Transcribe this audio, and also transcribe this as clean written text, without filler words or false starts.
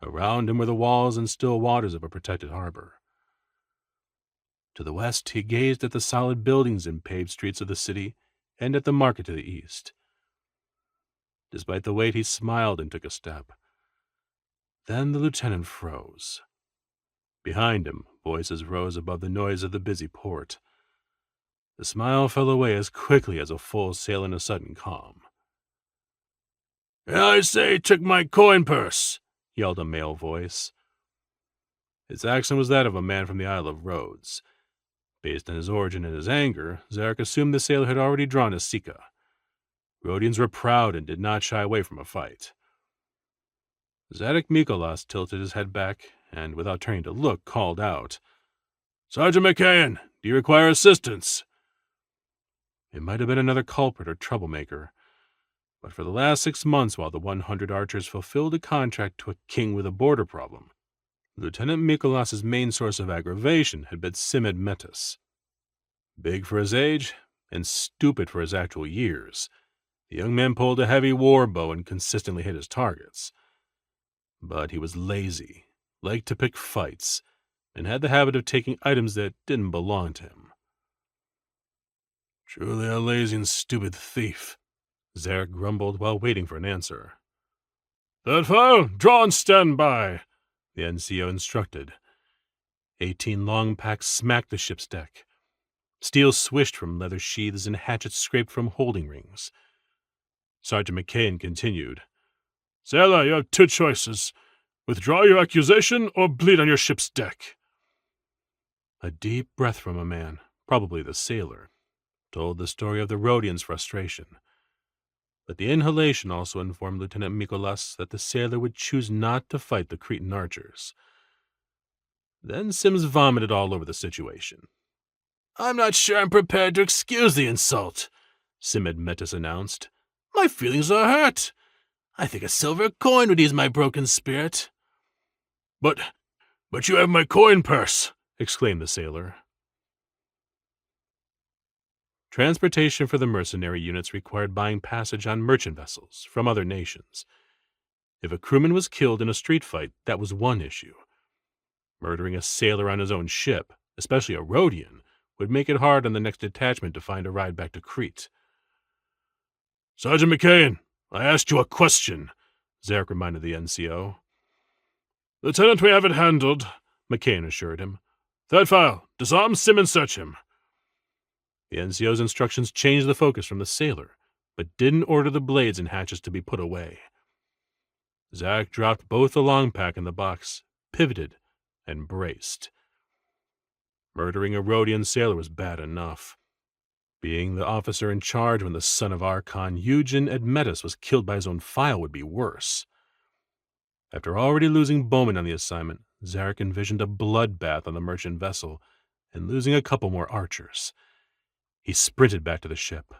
Around him were the walls and still waters of a protected harbor. To the west, he gazed at the solid buildings and paved streets of the city and at the market to the east. Despite the wait, he smiled and took a step. Then the lieutenant froze. Behind him, voices rose above the noise of the busy port. The smile fell away as quickly as a full sail in a sudden calm. "I say, took my coin purse," yelled a male voice. Its accent was that of a man from the Isle of Rhodes. Based on his origin and his anger, Zarek assumed the sailor had already drawn his Sika. Rhodians were proud and did not shy away from a fight. Zadok Mikolas tilted his head back and, without turning to look, called out, "Sergeant McCain, do you require assistance?" It might have been another culprit or troublemaker, but for the last 6 months, while the 100 archers fulfilled a contract to a king with a border problem, Lieutenant Mikolas's main source of aggravation had been Simed Metis. Big for his age and stupid for his actual years, the young man pulled a heavy war bow and consistently hit his targets. But he was lazy, liked to pick fights, and had the habit of taking items that didn't belong to him. "Truly a lazy and stupid thief," Zarek grumbled while waiting for an answer. "Third file, draw and stand by," the NCO instructed. 18 long packs smacked the ship's deck. Steel swished from leather sheaths and hatchets scraped from holding rings. Sergeant McCain continued, "Sailor, you have 2 choices. Withdraw your accusation or bleed on your ship's deck." A deep breath from a man, probably the sailor, told the story of the Rhodians' frustration. But the inhalation also informed Lieutenant Mikolas that the sailor would choose not to fight the Cretan archers. Then Sims vomited all over the situation. "I'm not sure I'm prepared to excuse the insult," Simed Metis announced. "My feelings are hurt. I think a silver coin would ease my broken spirit." But you have my coin purse," exclaimed the sailor. Transportation for the mercenary units required buying passage on merchant vessels from other nations. If a crewman was killed in a street fight, that was one issue. Murdering a sailor on his own ship, especially a Rhodian, would make it hard on the next detachment to find a ride back to Crete. "Sergeant McCain, I asked you a question," Zarek reminded the NCO. "Lieutenant, we have it handled," McCain assured him. "Third file, disarm Sim and search him." The NCO's instructions changed the focus from the sailor, but didn't order the blades and hatchets to be put away. Zarek dropped both the long pack and the box, pivoted, and braced. Murdering a Rhodian sailor was bad enough. Being the officer in charge when the son of Archon Eugen Admetus was killed by his own file would be worse. After already losing bowmen on the assignment, Zarek envisioned a bloodbath on the merchant vessel and losing a couple more archers. He sprinted back to the ship,